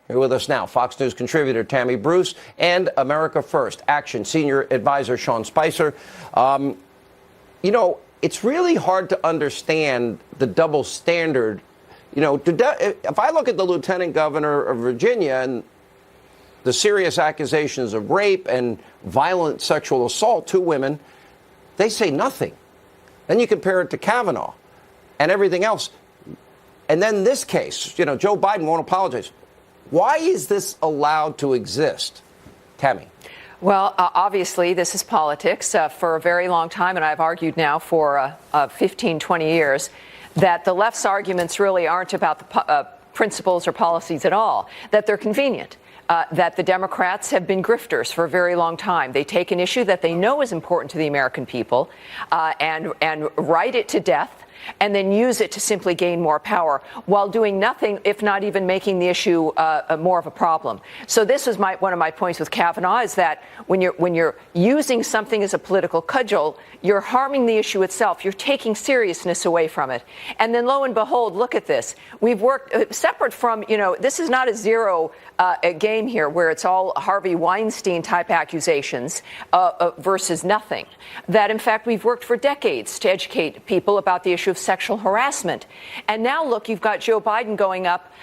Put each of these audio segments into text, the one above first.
Here with us now, Fox News contributor Tammy Bruce and America First Action senior advisor Sean Spicer. It's really hard to understand the double standard. If I look at the lieutenant governor of Virginia and the serious accusations of rape and violent sexual assault to women, they say nothing. Then you compare it to Kavanaugh and everything else. And then this case, Joe Biden won't apologize. Why is this allowed to exist? Tammy. Well, obviously, this is politics for a very long time, and I've argued now for 15, 20 years that the left's arguments really aren't about the principles or policies at all, that they're convenient. That the Democrats have been grifters for a very long time. They take an issue that they know is important to the American people and write it to death, and then use it to simply gain more power while doing nothing, if not even making the issue more of a problem. So this is one of my points with Kavanaugh, is that when you're using something as a political cudgel, you're harming the issue itself. You're taking seriousness away from it. And then lo and behold, look at this. We've worked separate from, this is not a zero game here where it's all Harvey Weinstein type accusations versus nothing. That, in fact, we've worked for decades to educate people about the issue of sexual harassment. And now, look, you've got Joe Biden going up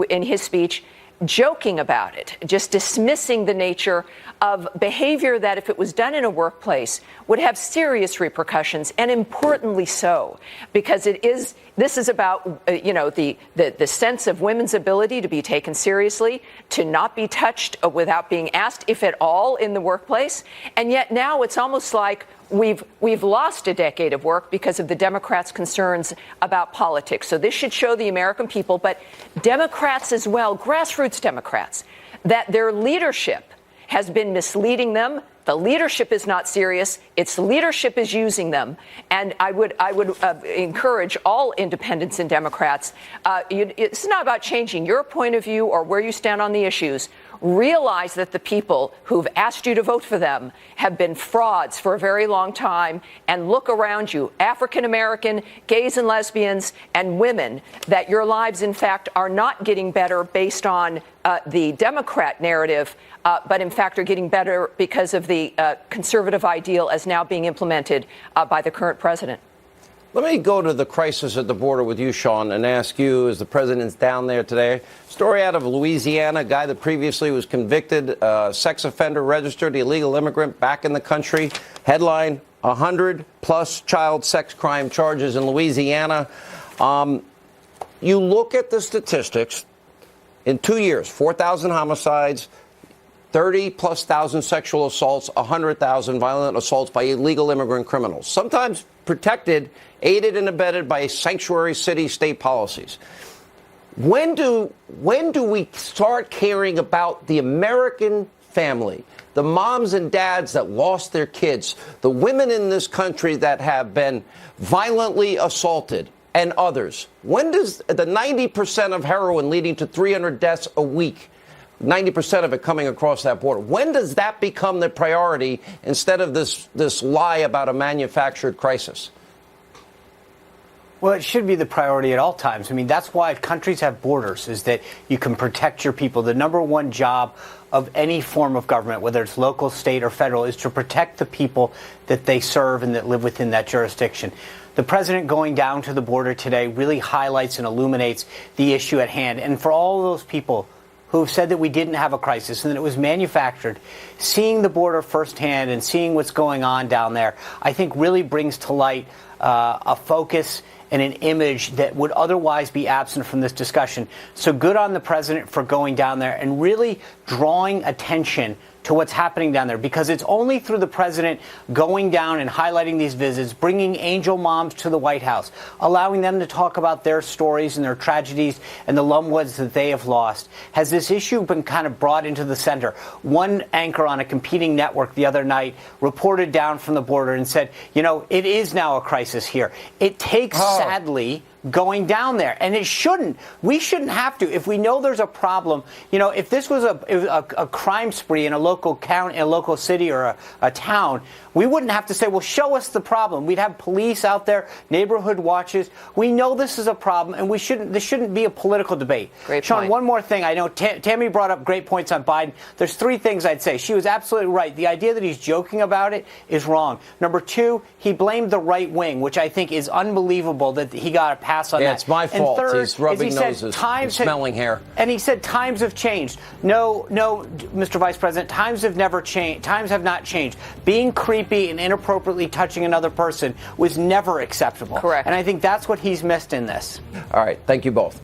in his speech, joking about it, just dismissing the nature of behavior that, if it was done in a workplace, would have serious repercussions, and importantly so, because this is about the sense of women's ability to be taken seriously, to not be touched without being asked, if at all, in the workplace. And yet now it's almost like we've lost a decade of work because of the Democrats' concerns about politics. So this should show the American people, but Democrats as well, grassroots Democrats, that their leadership has been misleading them. The leadership is not serious. Its leadership is using them. And I would encourage all independents and Democrats. It's not about changing your point of view or where you stand on the issues. Realize that the people who've asked you to vote for them have been frauds for a very long time, and look around you, African-American, gays and lesbians, and women, that your lives, in fact, are not getting better based on the Democrat narrative, but in fact are getting better because of the conservative ideal as now being implemented by the current president. Let me go to the crisis at the border with you, Sean, and ask you, as the president's down there today, story out of Louisiana, a guy that previously was convicted, sex offender, registered illegal immigrant back in the country. Headline, 100-plus child sex crime charges in Louisiana. You look at the statistics. In 2 years, 4,000 homicides, 30-plus thousand sexual assaults, 100,000 violent assaults by illegal immigrant criminals, sometimes protected, aided and abetted by sanctuary city state policies. When do we start caring about the American family, the moms and dads that lost their kids, the women in this country that have been violently assaulted, and others? When does the 90% of heroin leading to 300 deaths a week, 90% of it coming across that border, when does that become the priority instead of this lie about a manufactured crisis? Well, it should be the priority at all times. I mean, that's why countries have borders, is that you can protect your people. The number one job of any form of government, whether it's local, state, or federal, is to protect the people that they serve and that live within that jurisdiction. The president going down to the border today really highlights and illuminates the issue at hand. And for all those people who have said that we didn't have a crisis and that it was manufactured, seeing the border firsthand and seeing what's going on down there, I think really brings to light a focus and an image that would otherwise be absent from this discussion. So good on the president for going down there and really drawing attention to what's happening down there, because it's only through the president going down and highlighting these visits, bringing angel moms to the White House, allowing them to talk about their stories and their tragedies and the loved ones that they have lost, has this issue been kind of brought into the center. One anchor on a competing network the other night reported down from the border and said, it is now a crisis here. It takes, sadly, going down there. And it shouldn't. We shouldn't have to. If we know there's a problem, if this was a crime spree in a local county, a local city or a town, we wouldn't have to say, well, show us the problem. We'd have police out there, neighborhood watches. We know this is a problem, and this shouldn't be a political debate. Great Sean, point. one more thing. I know Tammy brought up great points on Biden. There's 3 things I'd say. She was absolutely right. The idea that he's joking about it is wrong. Number 2, he blamed the right wing, which I think is unbelievable that he got a pass on that. Yeah, it's my fault. And third, he's rubbing he said, noses and smelling hair. And he said times have changed. No, Mr. Vice President, times have never changed. Times have not changed. Being creepy and inappropriately touching another person was never acceptable. Correct. And I think that's what he's missed in this. All right. Thank you both.